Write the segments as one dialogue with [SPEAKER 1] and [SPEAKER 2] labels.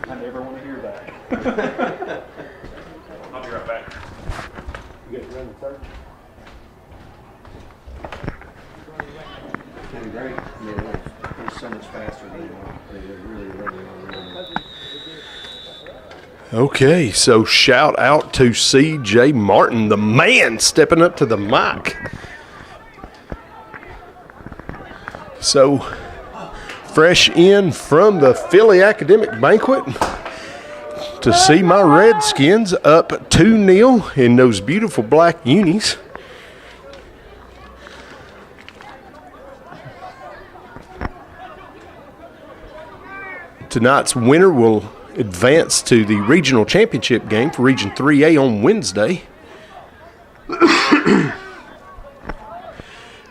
[SPEAKER 1] I never want to hear that. I'll be right back.
[SPEAKER 2] You got to run the third?
[SPEAKER 3] Kind of great. I mean, they're so much faster than they were really running on.
[SPEAKER 4] Okay, so shout out to C.J. Martin, the man, stepping up to the mic. So, fresh in from the Philly Academic Banquet to see my Redskins up 2-0 in those beautiful black unis. Tonight's winner will advance to the regional championship game for Region 3A on Wednesday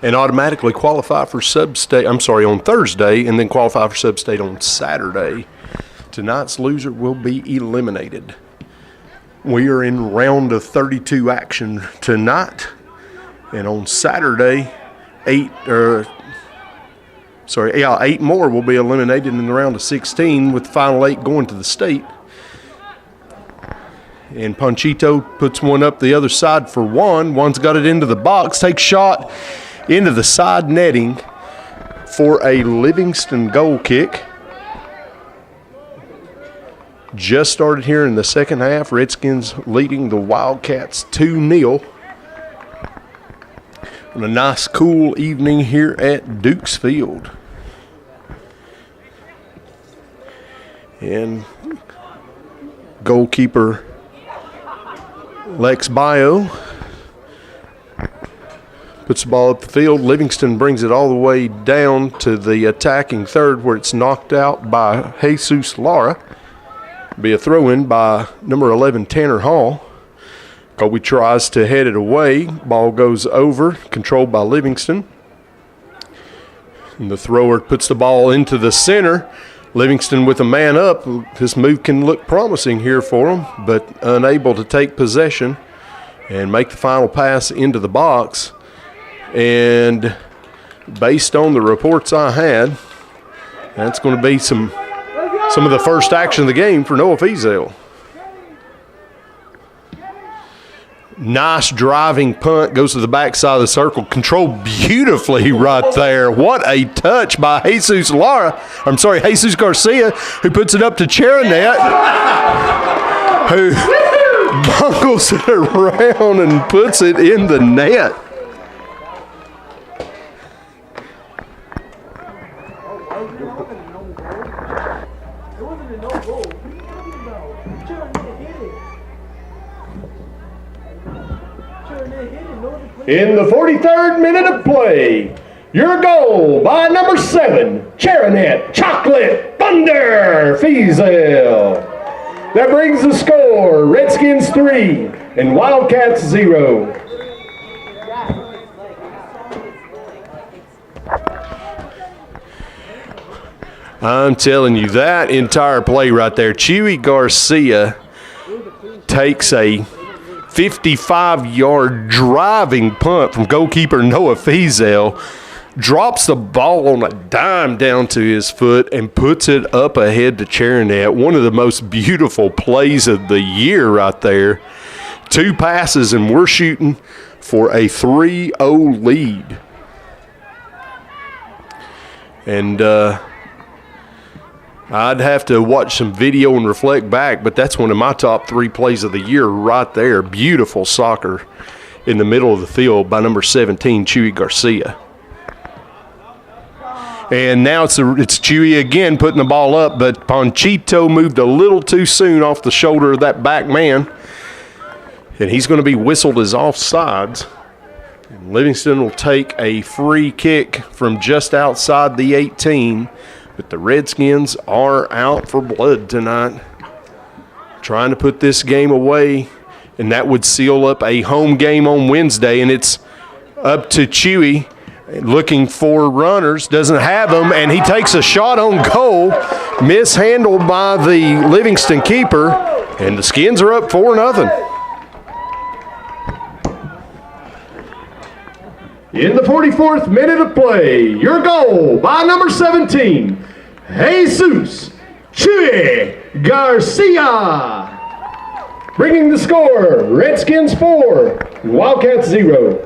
[SPEAKER 4] and automatically qualify for sub-state, on Thursday, and then qualify for sub-state on Saturday. Tonight's loser will be eliminated. We are in round of 32 action tonight, and on Saturday, 8 more will be eliminated in the round of 16, with the final 8 going to the state. And Panchito puts one up the other side for one. One's got it into the box, takes shot into the side netting for a Livingston goal kick. Just started here in the second half. Redskins leading the Wildcats 2-0. On a nice, cool evening here at Dukes Field. And goalkeeper Lex Bio puts the ball up the field. Livingston brings it all the way down to the attacking third, where it's knocked out by Jesus Lara. Be a throw-in by number 11, Tanner Hall. Colby tries to head it away. Ball goes over, controlled by Livingston. And the thrower puts the ball into the center. Livingston with a man up. This move can look promising here for him, but unable to take possession and make the final pass into the box. And based on the reports I had, that's going to be some of the first action of the game for Noah Fiesel. Nice driving punt, goes to the backside of the circle. Controlled beautifully right there. What a touch by Jesus Garcia, who puts it up to Cherinet, who bungles it around and puts it in the net. In the 43rd minute of play, your goal by number 7, Cherinet Chocolate Thunder Fiesel. That brings the score, Redskins 3 and Wildcats 0. I'm telling you, that entire play right there, Chewy Garcia takes a 55-yard driving punt from goalkeeper Noah Fiesel, drops the ball on a dime down to his foot and puts it up ahead to Cherinet. One of the most beautiful plays of the year right there. 2 passes, and we're shooting for a 3-0 lead. And I'd have to watch some video and reflect back, but that's one of my top 3 plays of the year right there. Beautiful soccer in the middle of the field by number 17, Chewy Garcia. And now it's Chewy again putting the ball up, but Panchito moved a little too soon off the shoulder of that back man, and he's going to be whistled as offsides. And Livingston will take a free kick from just outside the 18. But the Redskins are out for blood tonight, trying to put this game away, and that would seal up a home game on Wednesday. And it's up to Chewy looking for runners, doesn't have them, and he takes a shot on goal, mishandled by the Livingston keeper, and the Skins are up 4-0. In the 44th minute of play, your goal by number 17, Jesus
[SPEAKER 5] Chewy Garcia. Bringing the score, Redskins 4, Wildcats 0.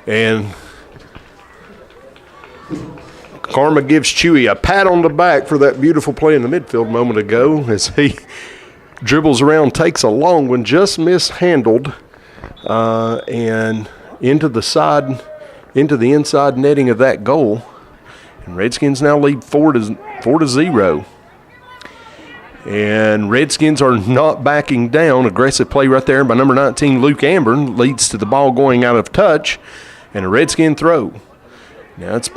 [SPEAKER 4] And Karma gives Chewy a pat on the back for that beautiful play in the midfield a moment ago as he dribbles around, takes a long one, just mishandled, and into the inside netting of that goal. And Redskins now lead 4-0. And Redskins are not backing down. Aggressive play right there by number 19, Luke Ambern, leads to the ball going out of touch and a Redskin throw. Now it's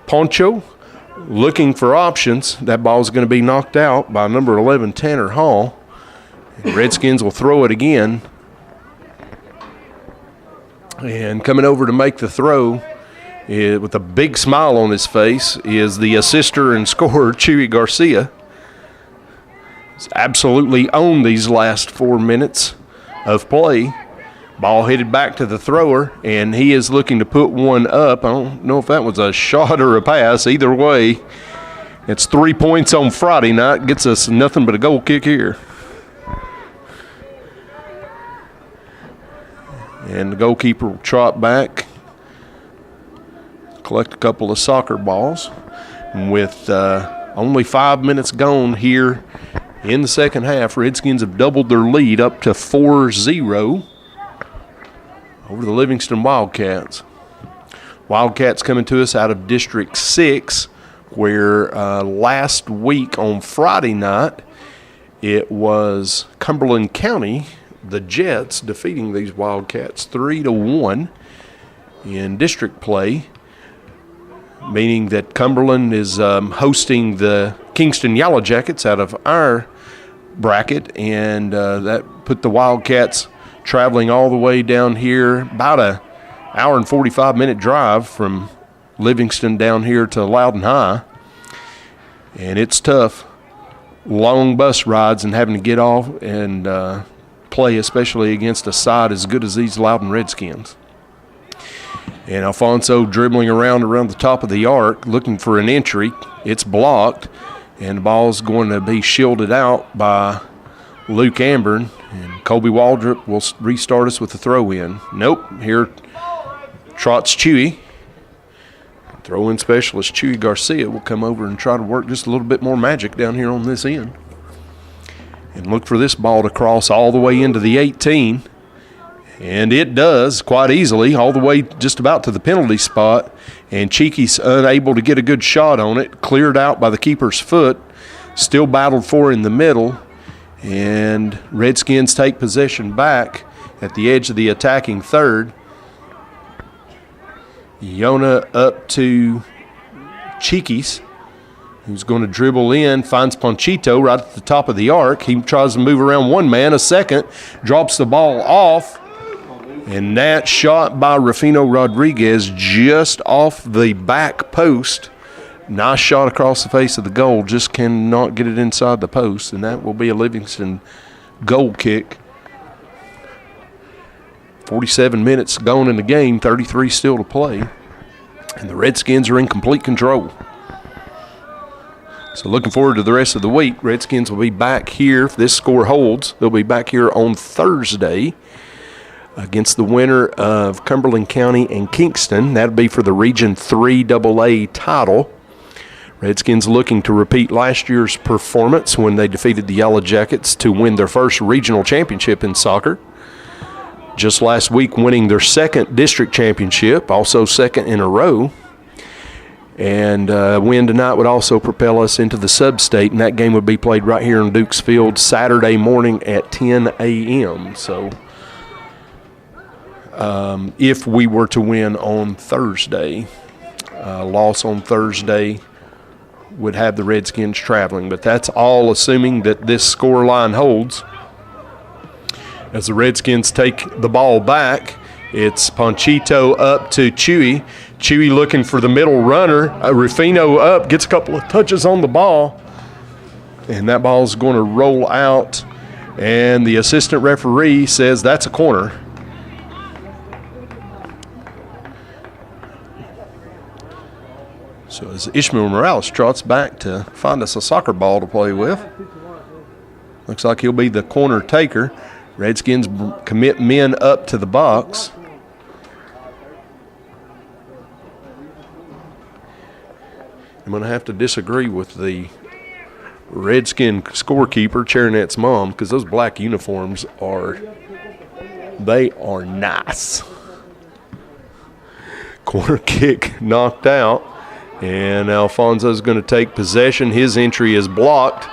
[SPEAKER 4] Poncho looking for options. That ball is going to be knocked out by number 11, Tanner Hall. And Redskins will throw it again. And coming over to make the throw with a big smile on his face is the assister and scorer, Chewy Garcia. He's absolutely owned these last 4 minutes of play. Ball headed back to the thrower, and he is looking to put one up. I don't know if that was a shot or a pass. Either way, it's 3 points on Friday night. Gets us nothing but a goal kick here. And the goalkeeper will trot back, collect a couple of soccer balls. And with only 5 minutes gone here in the second half, Redskins have doubled their lead up to 4-0 over the Livingston Wildcats. Wildcats coming to us out of District 6, where last week on Friday night, it was Cumberland County, the Jets, defeating these Wildcats 3-1 in district play, meaning that Cumberland is hosting the Kingston Yellow Jackets out of our bracket, and that put the Wildcats traveling all the way down here, about an hour and 45-minute drive from Livingston down here to Loudon High. And it's tough, long bus rides and having to get off and play, especially against a side as good as these Loudon Redskins. And Alfonso dribbling around the top of the arc, looking for an entry. It's blocked, and the ball's going to be shielded out by Luke Ambern, and Colby Waldrop will restart us with the throw-in. Nope, here trots Chewy. Throw-in specialist Chewy Garcia will come over and try to work just a little bit more magic down here on this end. And look for this ball to cross all the way into the 18. And it does quite easily, all the way just about to the penalty spot. And Cheeky's unable to get a good shot on it, cleared out by the keeper's foot, still battled for in the middle. And Redskins take possession back at the edge of the attacking third. Yona up to Cheeky's, who's going to dribble in, finds Ponchito right at the top of the arc. He tries to move around one man, a second, drops the ball off. And that shot by Rufino Rodriguez just off the back post. Nice shot across the face of the goal, just cannot get it inside the post, and that will be a Livingston goal kick. 47 minutes gone in the game, 33 still to play, and the Redskins are in complete control. So looking forward to the rest of the week. Redskins will be back here if this score holds. They'll be back here on Thursday against the winner of Cumberland County and Kingston. That'll be for the Region 3 AA title. Redskins looking to repeat last year's performance when they defeated the Yellow Jackets to win their first regional championship in soccer. Just last week winning their second district championship, also second in a row. And a win tonight would also propel us into the sub-state, and that game would be played right here in Dukes Field Saturday morning at 10 a.m. So if we were to win on Thursday, loss on Thursday would have the Redskins traveling. But that's all assuming that this score line holds. As the Redskins take the ball back, it's Ponchito up to Chewy. Chewy looking for the middle runner. Rufino up, gets a couple of touches on the ball. And that ball's going to roll out. And the assistant referee says that's a corner. So as Ishmael Morales trots back to find us a soccer ball to play with. Looks like he'll be the corner taker. Redskins commit men up to the box. I'm going to have to disagree with the Redskin scorekeeper, Charinette's mom, because those black uniforms they are nice. Corner kick knocked out, and Alfonso's going to take possession. His entry is blocked,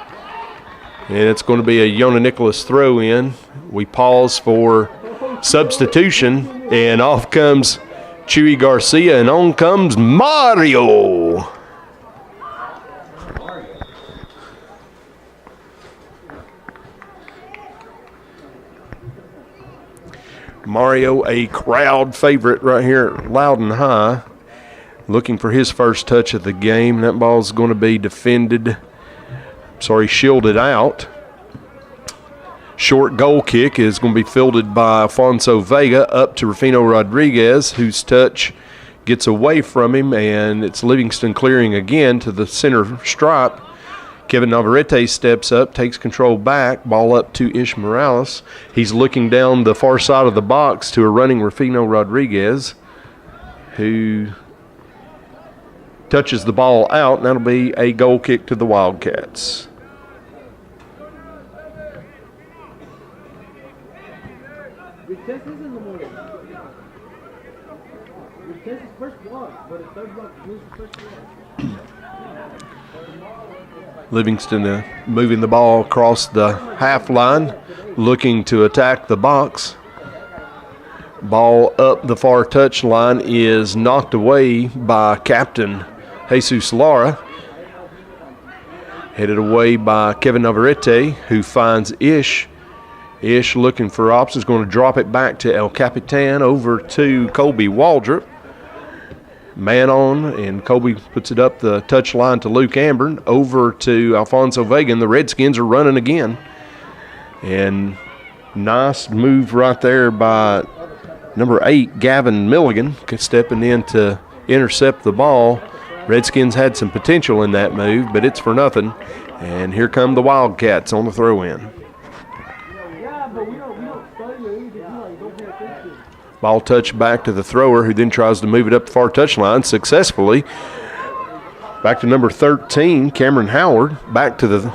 [SPEAKER 4] and it's going to be a Yona Nicholas throw in. We pause for substitution, and off comes Chewy Garcia, and on comes Mario. Mario, a crowd favorite right here at Loudon High, looking for his first touch of the game. That ball's going to be shielded out. Short goal kick is going to be fielded by Alfonso Vega up to Rufino Rodriguez, whose touch gets away from him, and it's Livingston clearing again to the center stripe. Kevin Navarrete steps up, takes control back, ball up to Ish Morales. He's looking down the far side of the box to a running Rufino Rodriguez, who touches the ball out, and that'll be a goal kick to the Wildcats. Livingston moving the ball across the half line, looking to attack the box. Ball up the far touch line is knocked away by Captain Jesus Lara. Headed away by Kevin Navarrete, who finds Ish. Ish looking for ops, is going to drop it back to El Capitan over to Colby Waldrop. Man on, and Colby puts it up the touch line to Luke Ambern, over to Alfonso Vega. The Redskins are running again. And nice move right there by number 8, Gavin Milligan, stepping in to intercept the ball. Redskins had some potential in that move, but it's for nothing. And here come the Wildcats on the throw-in. Ball touched back to the thrower, who then tries to move it up the far touchline successfully. Back to number 13, Cameron Howard. Back to the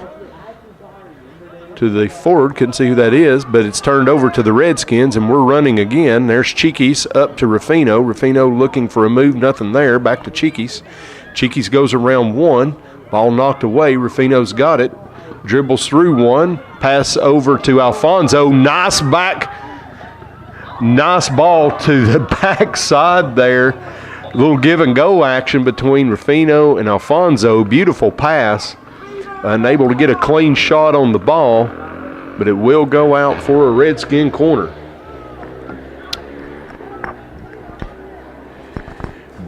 [SPEAKER 4] forward. Couldn't see who that is, but it's turned over to the Redskins, and we're running again. There's Cheekys up to Rufino. Rufino looking for a move, nothing there. Back to Cheekys. Cheekys goes around one. Ball knocked away. Rufino's got it. Dribbles through one. Pass over to Alfonso. Nice ball to the backside there. A little give and go action between Rufino and Alfonso. Beautiful pass. Unable to get a clean shot on the ball, but it will go out for a Redskin corner.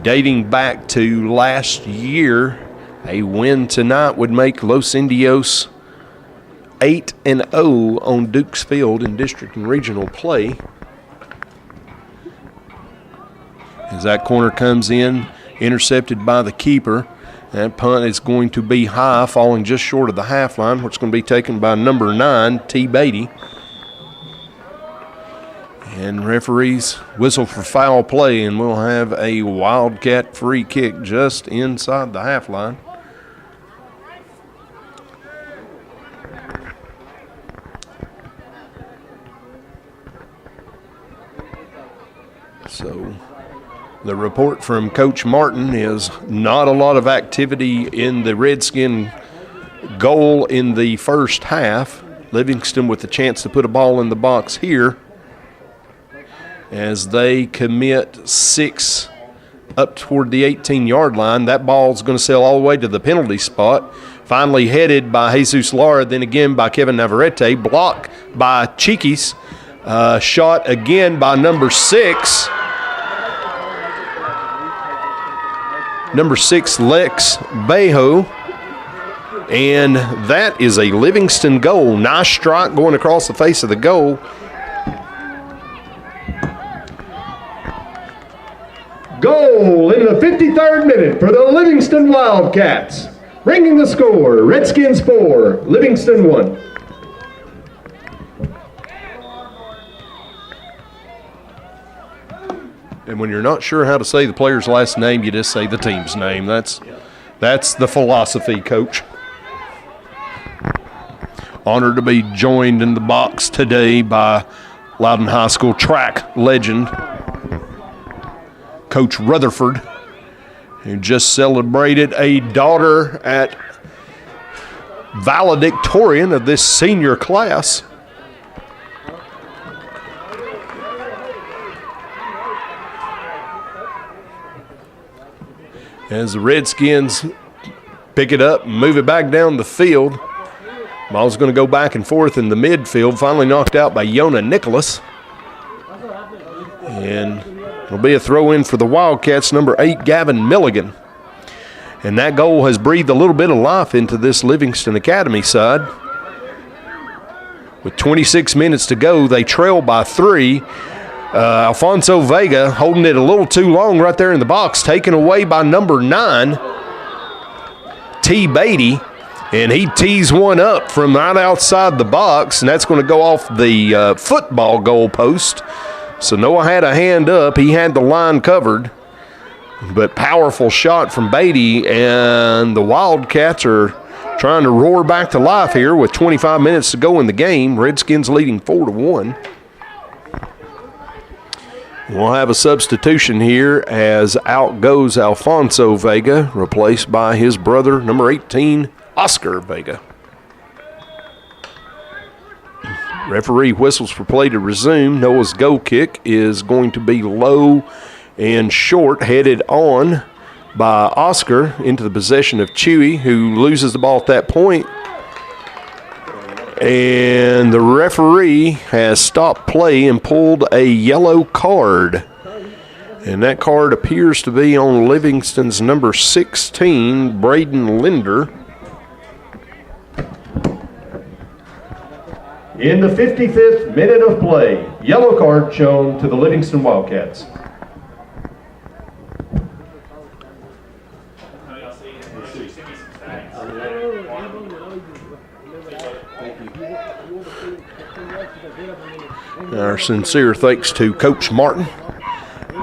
[SPEAKER 4] Dating back to last year, a win tonight would make Los Indios 8-0 on Dukes Field in district and regional play. As that corner comes in, intercepted by the keeper. That punt is going to be high, falling just short of the half line, which is going to be taken by number 9, T. Beatty. And referees whistle for foul play, and we'll have a Wildcat free kick just inside the half line. So the report from Coach Martin is not a lot of activity in the Redskin goal in the first half. Livingston with the chance to put a ball in the box here as they commit 6 up toward the 18-yard line. That ball's going to sail all the way to the penalty spot. Finally headed by Jesus Lara, then again by Kevin Navarrete. Blocked by Cheekys. Shot again by number 6. Number 6, Lex Bejo. And that is a Livingston goal. Nice strike going across the face of the goal.
[SPEAKER 5] Goal into 53rd minute for the Livingston Wildcats. Bringing the score, Redskins 4, Livingston 1.
[SPEAKER 4] And when you're not sure how to say the player's last name, you just say the team's name. That's the philosophy, Coach. Honored to be joined in the box today by Loudon High School track legend, Coach Rutherford, who just celebrated a daughter at valedictorian of this senior class. As the Redskins pick it up and move it back down the field. Ball's going to go back and forth in the midfield, finally knocked out by Yona Nicholas. And it'll be a throw-in for the Wildcats, number 8, Gavin Milligan. And that goal has breathed a little bit of life into this Livingston Academy side. With 26 minutes to go, they trail by 3. Alfonso Vega holding it a little too long right there in the box, taken away by number 9, T. Beatty, and he tees one up from right outside the box, and that's going to go off the football goal post. So Noah had a hand up. He had the line covered, but powerful shot from Beatty, and the Wildcats are trying to roar back to life here with 25 minutes to go in the game. Redskins leading 4-1. We'll have a substitution here as out goes Alfonso Vega, replaced by his brother, number 18, Oscar Vega. Referee whistles for play to resume. Noah's goal kick is going to be low and short, headed on by Oscar into the possession of Chewy, who loses the ball at that point. And the referee has stopped play and pulled a yellow card. And that card appears to be on Livingston's number 16, Braden Linder.
[SPEAKER 5] In the 55th minute of play, yellow card shown to the Livingston Wildcats.
[SPEAKER 4] Our sincere thanks to Coach Martin,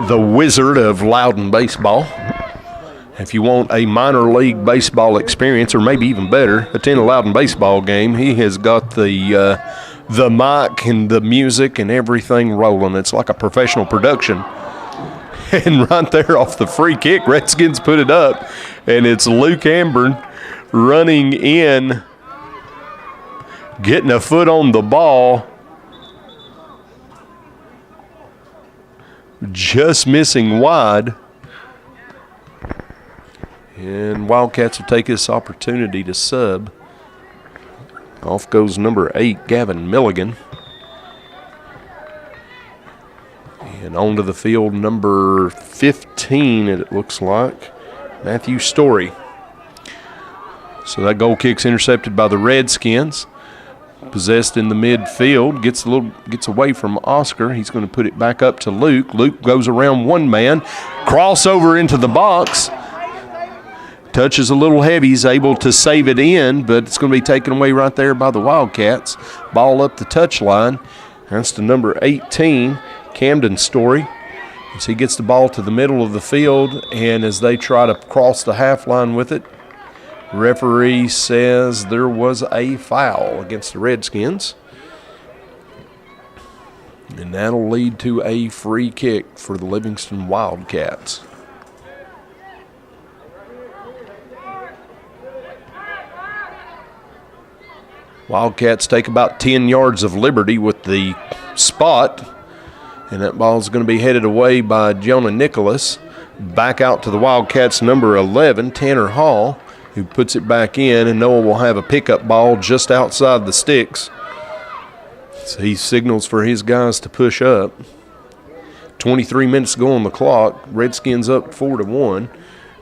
[SPEAKER 4] the wizard of Loudon baseball. If you want a minor league baseball experience, or maybe even better, attend a Loudon baseball game. He has got the mic and the music and everything rolling. It's like a professional production. And right there off the free kick, Redskins put it up, and it's Luke Ambern running in, getting a foot on the ball, just missing wide. And Wildcats will take this opportunity to sub. Off goes number 8, Gavin Milligan. And onto the field, number 15, it looks like, Matthew Story. So that goal kick's intercepted by the Redskins. Possessed in the midfield, gets away from Oscar. He's going to put it back up to Luke. Luke goes around one man, crossover into the box. Touches a little heavy. He's able to save it in, but it's going to be taken away right there by the Wildcats. Ball up the touchline. That's to number 18, Camden Story. As he gets the ball to the middle of the field, and as they try to cross the half line with it, referee says there was a foul against the Redskins. And that'll lead to a free kick for the Livingston Wildcats. Wildcats take about 10 yards of liberty with the spot. And that ball's going to be headed away by Jonah Nicholas. Back out to the Wildcats, number 11, Tanner Hall, who puts it back in, and Noah will have a pickup ball just outside the sticks. So he signals for his guys to push up. 23 minutes to go on the clock. Redskins up 4-1.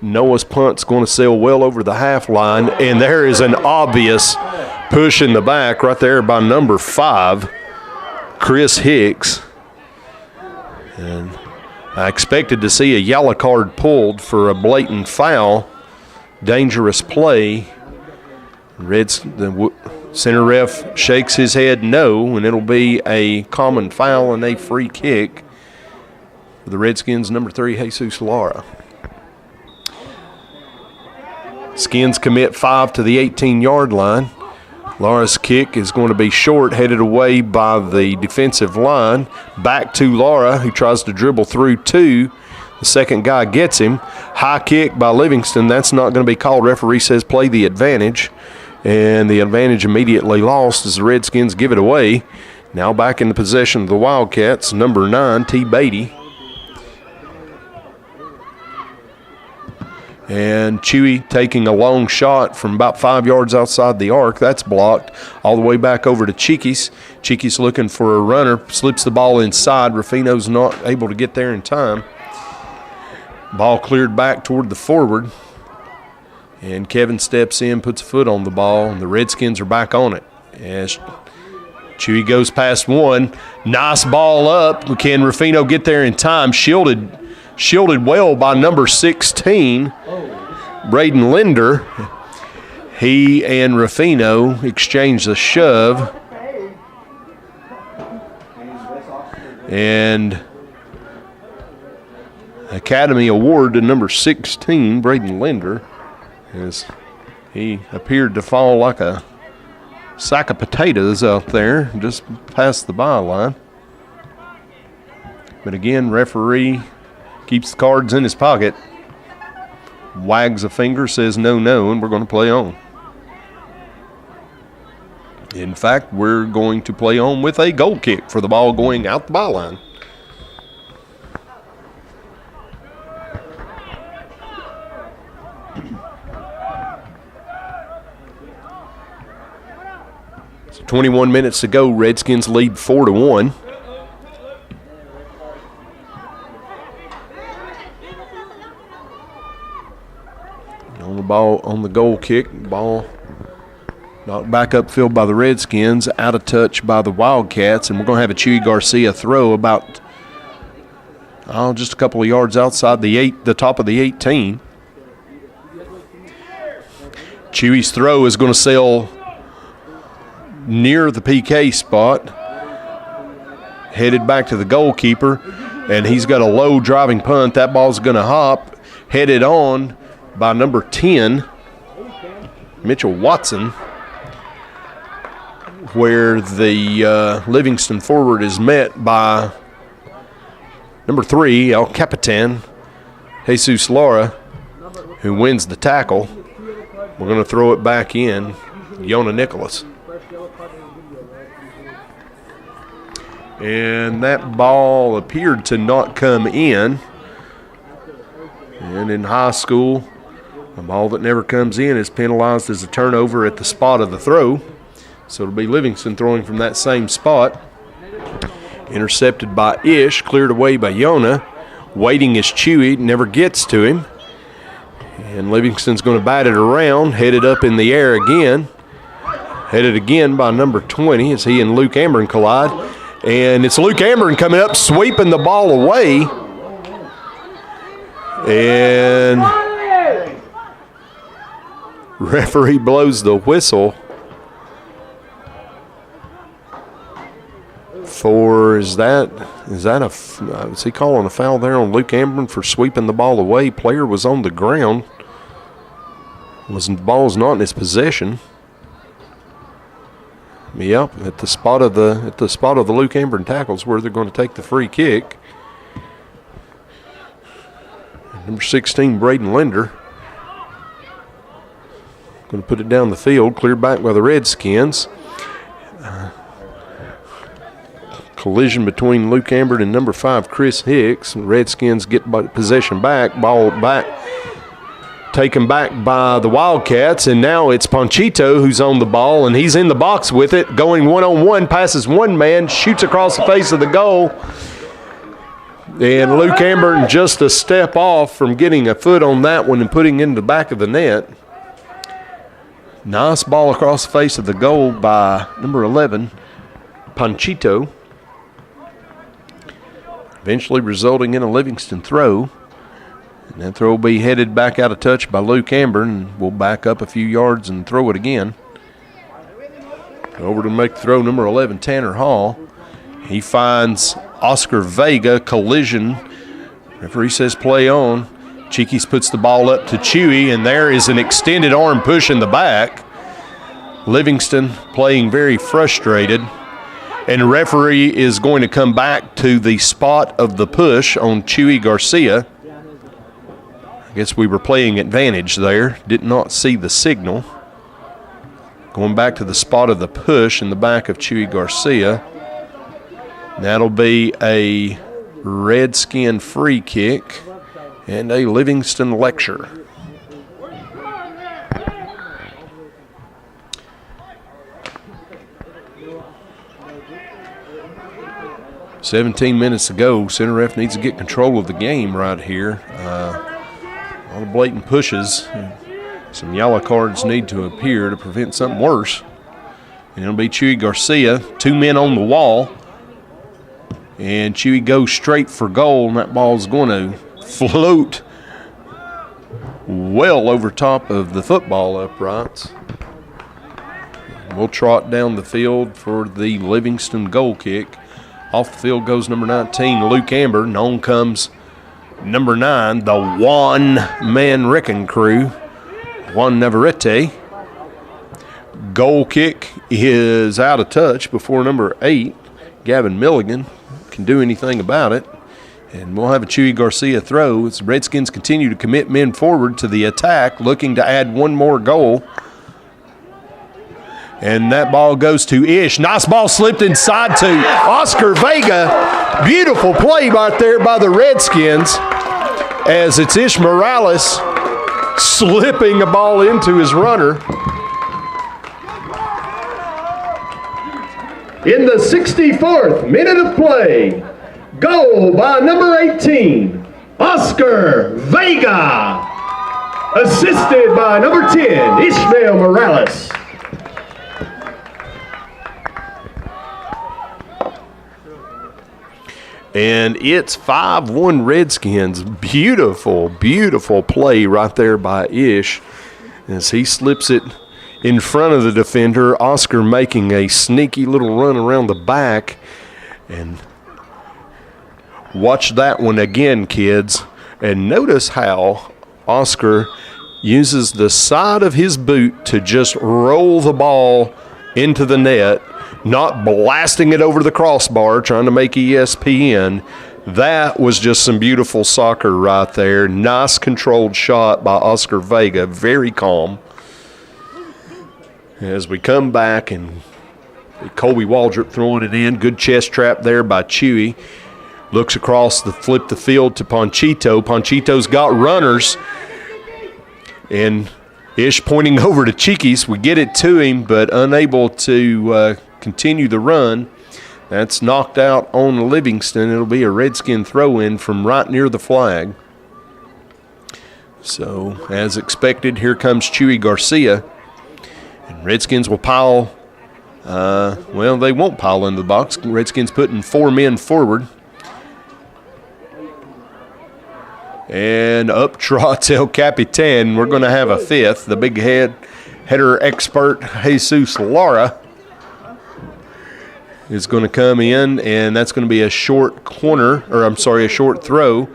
[SPEAKER 4] Noah's punt's going to sail well over the half line, and there is an obvious push in the back right there by number 5, Chris Hicks. And I expected to see a yellow card pulled for a blatant foul, dangerous play. The center ref shakes his head no, and it'll be a common foul and a free kick for the Redskins, number 3, Jesus Lara. Skins commit 5 to the 18-yard line. Lara's kick is going to be short, headed away by the defensive line. Back to Lara, who tries to dribble through 2. The second guy gets him. High kick by Livingston. That's not going to be called. Referee says play the advantage. And the advantage immediately lost as the Redskins give it away. Now back in the possession of the Wildcats, number 9, T. Beatty. And Chewy taking a long shot from about 5 yards outside the arc. That's blocked. All the way back over to Cheeky's. Cheeky's looking for a runner. Slips the ball inside. Rufino's not able to get there in time. Ball cleared back toward the forward. And Kevin steps in, puts a foot on the ball, and the Redskins are back on it. As Chewy goes past one. Nice ball up. Can Rufino get there in time? Shielded well by number 16, Braden Linder. He and Rufino exchange the shove. And Academy Award to number 16, Braden Linder, as he appeared to fall like a sack of potatoes out there just past the byline. But again, referee keeps the cards in his pocket, wags a finger, says no, and we're going to play on. In fact, we're going to play on with a goal kick for the ball going out the byline. So 21 minutes to go. Redskins lead 4-1. On the ball, on the goal kick, ball knocked back upfield by the Redskins, out of touch by the Wildcats, and we're going to have a Chewy Garcia throw about just a couple of yards outside the top of the 18. Chewy's throw is going to sail near the PK spot, headed back to the goalkeeper, and he's got a low driving punt. That ball's going to hop, headed on by number 10, Mitchell Watson, where the Livingston forward is met by number 3, El Capitan, Jesus Lara, who wins the tackle. We're going to throw it back in, Yona Nicholas. And that ball appeared to not come in. And in high school, a ball that never comes in is penalized as a turnover at the spot of the throw. So it'll be Livingston throwing from that same spot. Intercepted by Ish, cleared away by Yona. Waiting is Chewy, never gets to him. And Livingston's going to bat it around, headed up in the air again. Headed again by number 20 as he and Luke Ameren collide. And it's Luke Ameren coming up, sweeping the ball away. And referee blows the whistle for, is he calling a foul there on Luke Ameren for sweeping the ball away? Player was on the ground. The ball was not in his possession. Yep, at the spot of the Luke Ameren tackles where they're going to take the free kick. Number 16, Braden Linder, going to put it down the field, cleared back by the Redskins. Collision between Luke Ameren and number 5, Chris Hicks. Redskins get possession back, ball back, taken back by the Wildcats, and now it's Panchito who's on the ball, and he's in the box with it, going one-on-one, passes one man, shoots across the face of the goal. And Luke Ameren just a step off from getting a foot on that one and putting it in the back of the net. Nice ball across the face of the goal by number 11, Panchito. eventually resulting in a Livingston throw. And that throw will be headed back out of touch by Luke Amber, and we'll back up a few yards and throw it again. Over to make the throw, number 11, Tanner Hall. He finds Oscar Vega, collision. Referee says play on. Cheekies puts the ball up to Chewy, and there is an extended arm push in the back. Livingston playing very frustrated. And the referee is going to come back to the spot of the push on Chewy Garcia. I guess we were playing advantage there. Did not see the signal. Going back to the spot of the push in the back of Chewy Garcia. That'll be a Redskin free kick and a Livingston lecture. "17 minutes to go. Center ref needs to get control of the game right here. All the blatant pushes. Some yellow cards need to appear to prevent something worse. And it'll be Chewy Garcia, 2 men on the wall. And Chewy goes straight for goal, and that ball's going to float well over top of the football uprights. We'll trot down the field for the Livingston goal kick. Off the field goes number 19, Luke Amber, and on comes number 9, the one-man wrecking crew, Juan Navarrete. Goal kick is out of touch before number 8, Gavin Milligan, can do anything about it. And we'll have a Chewy Garcia throw. As the Redskins continue to commit men forward to the attack, looking to add one more goal. And that ball goes to Ish. Nice ball slipped inside to Oscar Vega. Beautiful play right there by the Redskins as it's Ish Morales slipping a ball into his runner.
[SPEAKER 5] In the 64th minute of play, goal by number 18, Oscar Vega, assisted by number 10, Ishmael Morales.
[SPEAKER 4] And it's 5-1 Redskins. Beautiful, beautiful play right there by Ish as he slips it in front of the defender. Oscar making a sneaky little run around the back. And watch that one again, kids. And notice how Oscar uses the side of his boot to just roll the ball into the net, not blasting it over the crossbar, trying to make ESPN. That was just some beautiful soccer right there. Nice controlled shot by Oscar Vega, very calm. As we come back, and Colby Waldrop throwing it in. Good chest trap there by Chewy. Looks across the flip the field to Ponchito. Ponchito's got runners. And Ish pointing over to Cheekies. We get it to him, but unable to continue the run. That's knocked out on Livingston. It'll be a Redskin throw-in from right near the flag. So, as expected, here comes Chewy Garcia. And Redskins will pile, well, they won't pile into the box. Redskins putting 4 men forward. And up trots El Capitan. We're going to have a 5th. The big header expert, Jesus Lara, is going to come in, and that's going to be a short corner, or I'm sorry, a short throw.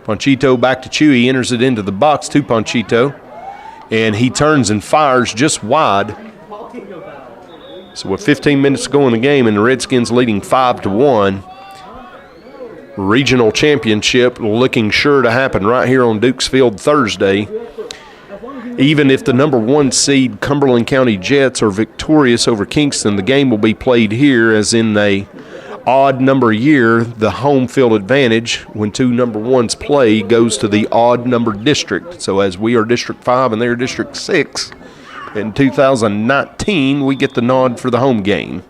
[SPEAKER 4] Ponchito back to Chewy, enters it into the box to Ponchito, and he turns and fires just wide. So with 15 minutes to go in the game, and the Redskins leading 5-1. Regional championship looking sure to happen right here on Dukes Field Thursday. Even if the number 1 seed Cumberland County Jets are victorious over Kingston, the game will be played here, as in a odd number year, the home field advantage when 2 number 1s play goes to the odd number district. So as we are District 5 and they're District 6, in 2019 we get the nod for the home game.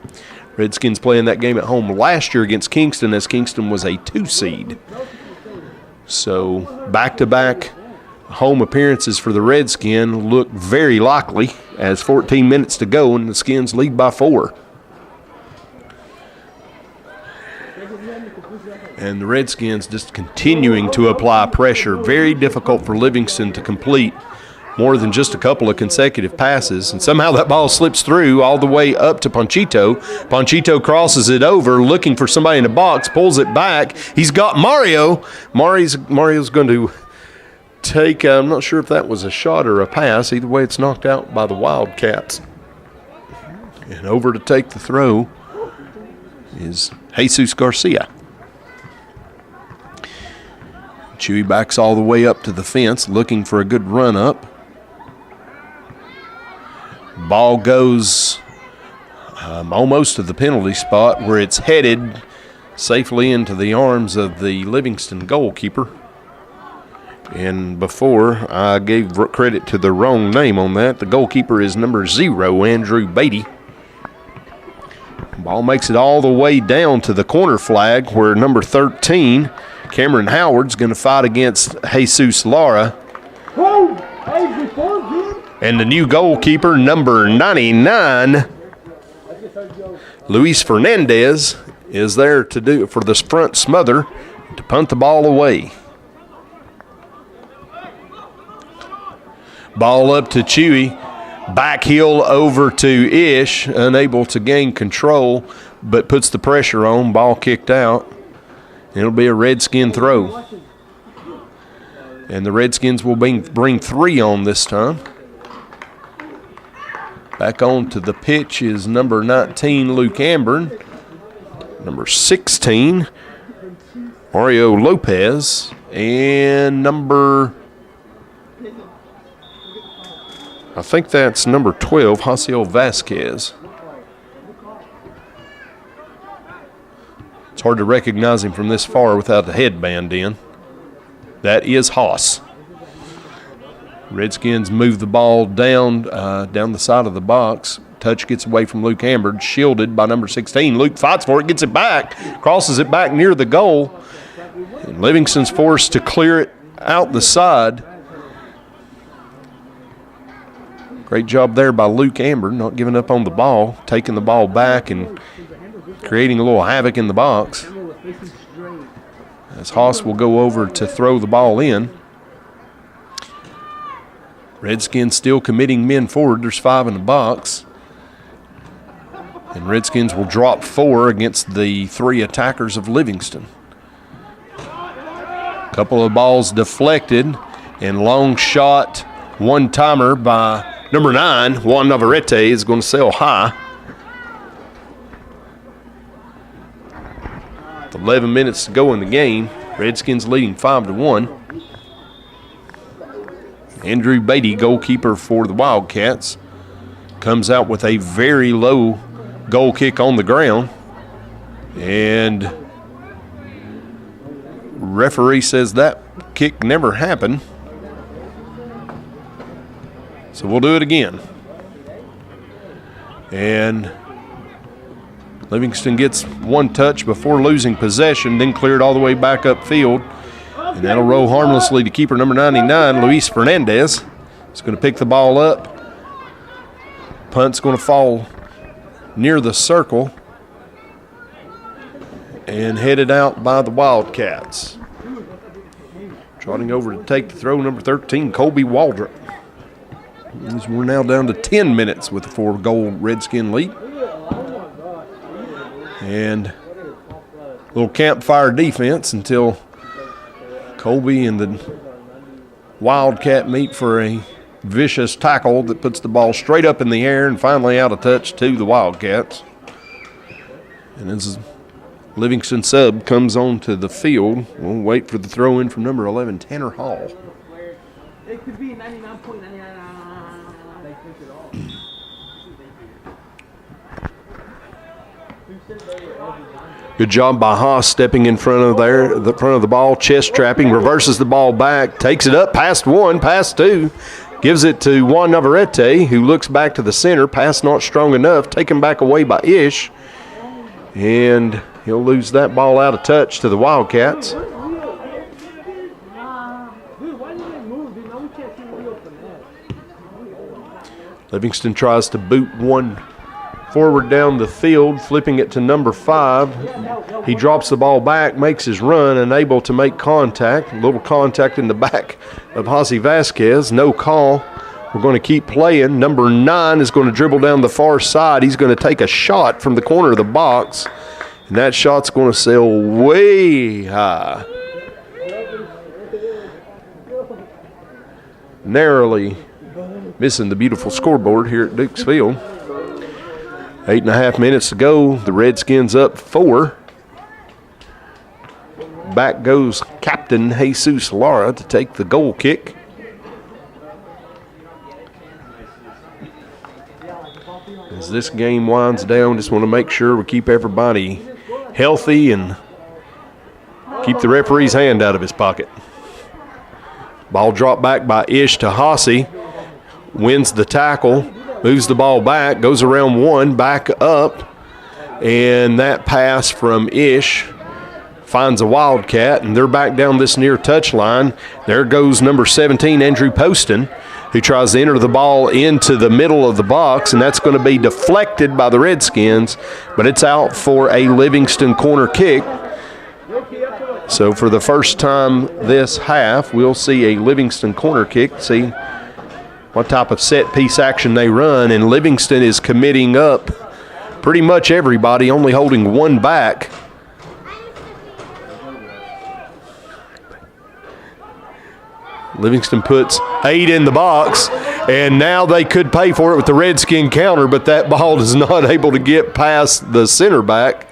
[SPEAKER 4] Redskins playing that game at home last year against Kingston, as Kingston was a 2 seed. So back-to-back home appearances for the Redskin look very likely, as 14 minutes to go and the Skins lead by 4. And the Redskins just continuing to apply pressure. Very difficult for Livingston to complete more than just a couple of consecutive passes. And somehow that ball slips through all the way up to Panchito. Panchito crosses it over, looking for somebody in the box, pulls it back. He's got Mario. Mario's going to take, I'm not sure if that was a shot or a pass. Either way, it's knocked out by the Wildcats. And over to take the throw is Jesus Garcia. Chewy backs all the way up to the fence, looking for a good run up. Ball goes almost to the penalty spot where it's headed safely into the arms of the Livingston goalkeeper. And before I gave credit to the wrong name on that, the goalkeeper is number 0, Andrew Beatty. Ball makes it all the way down to the corner flag where number 13, Cameron Howard's going to fight against Jesus Lara. And the new goalkeeper, number 99, Luis Fernandez, is there to do for this front smother to punt the ball away. Ball up to Chewy. Back heel over to Ish, unable to gain control, but puts the pressure on. Ball kicked out. It'll be a Redskin throw. And the Redskins will bring 3 on this time. Back onto the pitch is number 19, Luke Ambern. Number 16, Mario Lopez. And I think that's number 12, Josiel Vasquez. It's hard to recognize him from this far without the headband in. That is Haas. Redskins move the ball down the side of the box. Touch gets away from Luke Amberd, shielded by number 16. Luke fights for it, gets it back, crosses it back near the goal. And Livingston's forced to clear it out the side. Great job there by Luke Amberd, not giving up on the ball, taking the ball back and creating a little havoc in the box. As Haas will go over to throw the ball in. Redskins still committing men forward. There's 5 in the box. And Redskins will drop 4 against the 3 attackers of Livingston. Couple of balls deflected and long shot one-timer by number 9, Juan Navarrete, is going to sail high. With 11 minutes to go in the game, Redskins leading 5-1. Andrew Beatty, goalkeeper for the Wildcats, comes out with a very low goal kick on the ground. And referee says that kick never happened. So we'll do it again. And Livingston gets one touch before losing possession, then cleared all the way back upfield. And that'll roll harmlessly to keeper number 99, Luis Fernandez. He's going to pick the ball up. Punt's going to fall near the circle and headed out by the Wildcats. Trotting over to take the throw, number 13, Colby Waldrop. As we're now down to 10 minutes with a 4-goal Redskin lead. And a little campfire defense until Colby and the Wildcat meet for a vicious tackle that puts the ball straight up in the air and finally out of touch to the Wildcats. And as Livingston sub comes onto the field, we'll wait for the throw in from number 11, Tanner Hall.
[SPEAKER 6] It could be 99.99.
[SPEAKER 4] Good job by Haas stepping in front of the ball, chest trapping, reverses the ball back, takes it up past 1, past 2, gives it to Juan Navarrete, who looks back to the center, pass not strong enough, taken back away by Ish, and he'll lose that ball out of touch to the Wildcats. Livingston tries to boot one forward down the field, flipping it to number 5. He drops the ball back, makes his run, unable to make contact. A little contact in the back of Jose Vasquez. No call. We're going to keep playing. Number 9 is going to dribble down the far side. He's going to take a shot from the corner of the box, and that shot's going to sail way high. Narrowly missing the beautiful scoreboard here at Dukes Field. 8.5 minutes to go. The Redskins up 4. Back goes Captain Jesus Lara to take the goal kick. As this game winds down, just want to make sure we keep everybody healthy and keep the referee's hand out of his pocket. Ball dropped back by Ish to Hossie. Wins the tackle, moves the ball back, goes around 1, back up, and that pass from Ish finds a Wildcat, and they're back down this near touchline. There goes number 17, Andrew Poston, who tries to enter the ball into the middle of the box, and that's going to be deflected by the Redskins, but it's out for a Livingston corner kick. So for the first time this half, we'll see a Livingston corner kick, see what type of set-piece action they run, and Livingston is committing up pretty much everybody, only holding 1 back. Livingston puts 8 in the box, and now they could pay for it with the Redskin counter, but that ball is not able to get past the center back.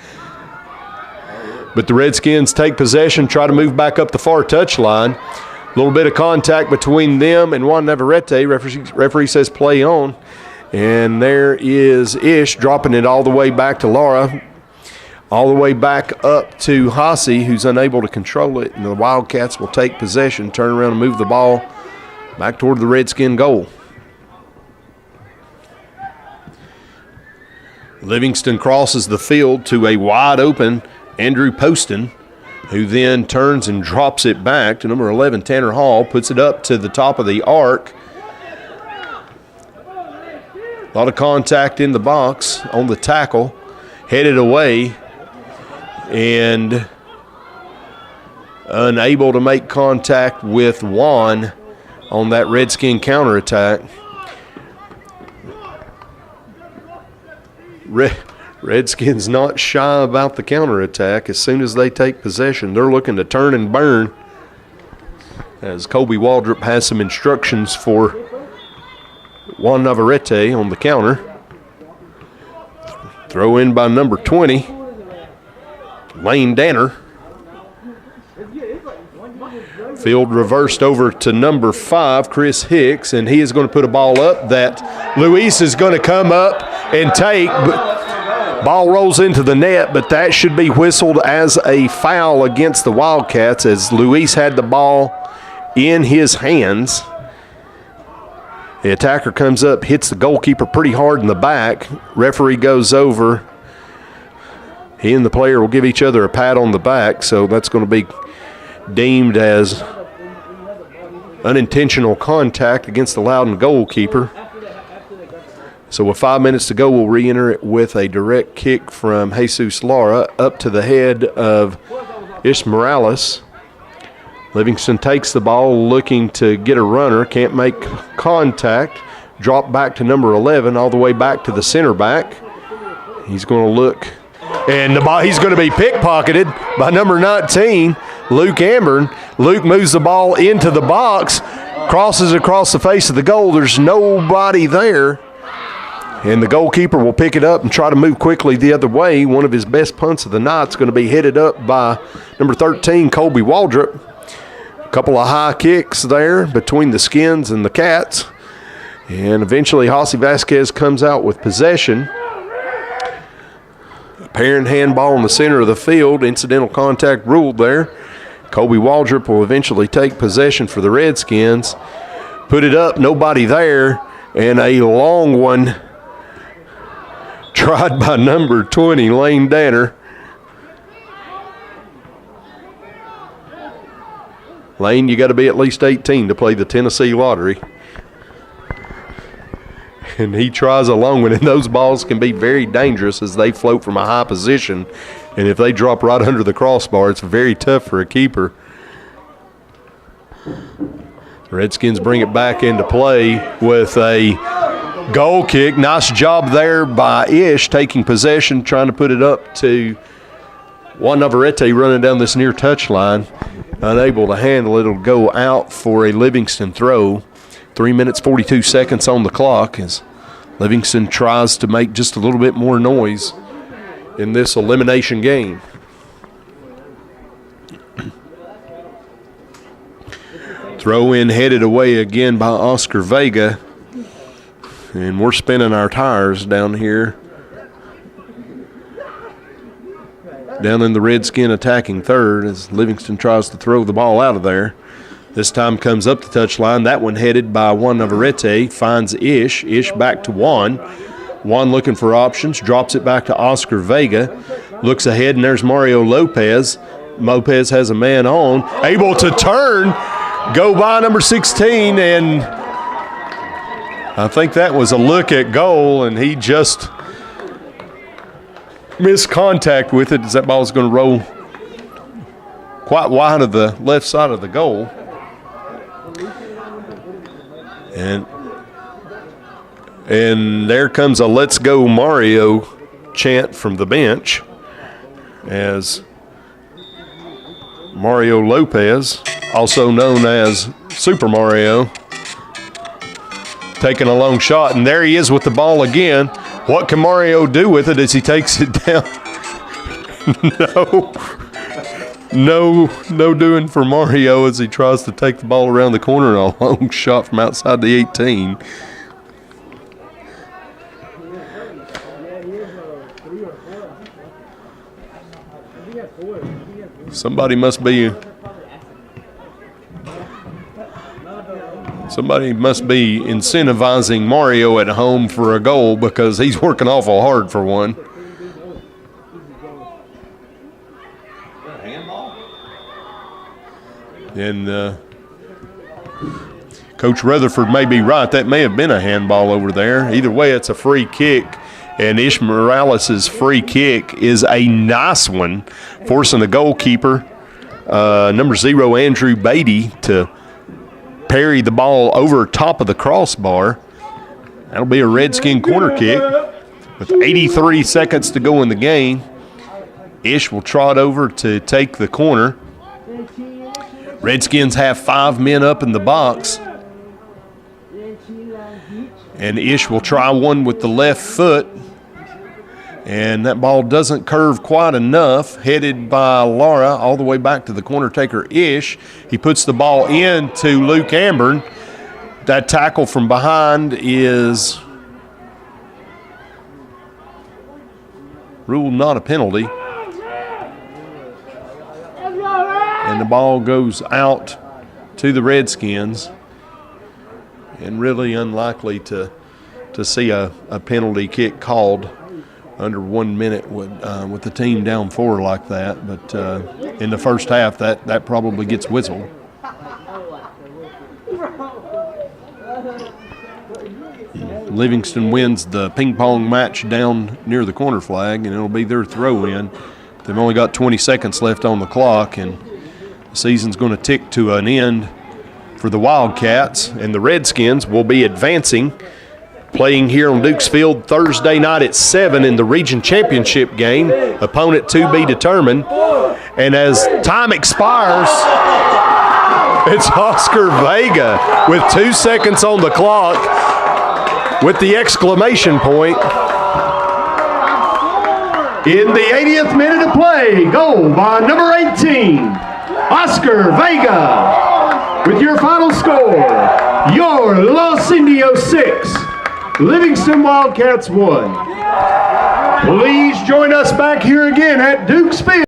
[SPEAKER 4] But the Redskins take possession, try to move back up the far touchline. A little bit of contact between them and Juan Navarrete. Referee says play on. And there is Ish dropping it all the way back to Lara. All the way back up to Hossie, who's unable to control it. And the Wildcats will take possession, turn around and move the ball back toward the Redskin goal. Livingston crosses the field to a wide open Andrew Poston, who then turns and drops it back to number 11, Tanner Hall, puts it up to the top of the arc. A lot of contact in the box on the tackle, headed away, and unable to make contact with Juan on that Redskin counterattack. Redskins not shy about the counterattack. As soon as they take possession, they're looking to turn and burn. As Colby Waldrop has some instructions for Juan Navarrete on the counter. Throw in by number 20, Lane Danner. Field reversed over to number 5, Chris Hicks, and he is going to put a ball up that Luis is going to come up and take. Ball rolls into the net, but that should be whistled as a foul against the Wildcats as Luis had the ball in his hands. The attacker comes up, hits the goalkeeper pretty hard in the back. Referee goes over. He and the player will give each other a pat on the back, so that's going to be deemed as unintentional contact against the Loudon goalkeeper. So with 5 minutes to go, we'll re-enter it with a direct kick from Jesus Lara up to the head of Ish Morales. Livingston takes the ball looking to get a runner, can't make contact. Drop back to number 11, all the way back to the center back. He's going to look, and he's going to be pickpocketed by number 19, Luke Ambern. Luke moves the ball into the box, crosses across the face of the goal. There's nobody there. And the goalkeeper will pick it up and try to move quickly the other way. One of his best punts of the night is going to be headed up by number 13, Colby Waldrop. A couple of high kicks there between the Skins and the Cats. And eventually Jose Vasquez comes out with possession. Apparent handball in the center of the field. Incidental contact ruled there. Colby Waldrop will eventually take possession for the Redskins. Put it up, nobody there. And a long one tried by number 20, Lane Danner. Lane, you got to be at least 18 to play the Tennessee lottery. And he tries a long one, and those balls can be very dangerous as they float from a high position. And if they drop right under the crossbar, it's very tough for a keeper. Redskins bring it back into play with a goal kick. Nice job there by Ish, taking possession, trying to put it up to Juan Navarrete running down this near touchline. Unable to handle it. It'll go out for a Livingston throw. 3 minutes, 42 seconds on the clock as Livingston tries to make just a little bit more noise in this elimination game. Throw in headed away again by Oscar Vega. And we're spinning our tires down here. Down in the Redskin attacking third as Livingston tries to throw the ball out of there. This time comes up the touchline. That one headed by Juan Navarrete. Finds Ish. Ish back to Juan. Juan looking for options. Drops it back to Oscar Vega. Looks ahead, and there's Mario Lopez. Lopez has a man on. Able to turn. Go by number 16. And I think that was a look at goal, and he just missed contact with it as that ball is going to roll quite wide of the left side of the goal. And there comes a "Let's Go Mario" chant from the bench as Mario Lopez, also known as Super Mario, taking a long shot. And there he is with the ball again. What can Mario do with it as he takes it down? No doing for Mario as he tries to take the ball around the corner and a long shot from outside the 18. Somebody must be incentivizing Mario at home for a goal because he's working awful hard for one. And Coach Rutherford may be right. That may have been a handball over there. Either way, it's a free kick. And Ish Morales' free kick is a nice one, forcing the goalkeeper, number 0, Andrew Beatty, to parry the ball over top of the crossbar. That'll be a Redskin corner kick. With 83 seconds to go in the game, Ish will trot over to take the corner. Redskins have 5 men up in the box. And Ish will try one with the left foot. And that ball doesn't curve quite enough. Headed by Lara all the way back to the corner taker, Ish. He puts the ball in to Luke Ambern. That tackle from behind is ruled not a penalty. And the ball goes out to the Redskins. And really unlikely to see a penalty kick called under 1 minute with the team down 4 like that. But in the first half, that probably gets whistled. Livingston wins the ping pong match down near the corner flag, and it'll be their throw in. They've only got 20 seconds left on the clock, and the season's going to tick to an end for the Wildcats, and the Redskins will be advancing, playing here on Dukes Field Thursday night at 7 in the region championship game. Opponent to be determined. And as time expires, it's Oscar Vega with 2 seconds on the clock with the exclamation point.
[SPEAKER 5] In the 80th minute of play, goal by number 18, Oscar Vega. With your final score, your Los Indios 6, Livingston Wildcats 1. Please join us back here again at Dukes Field.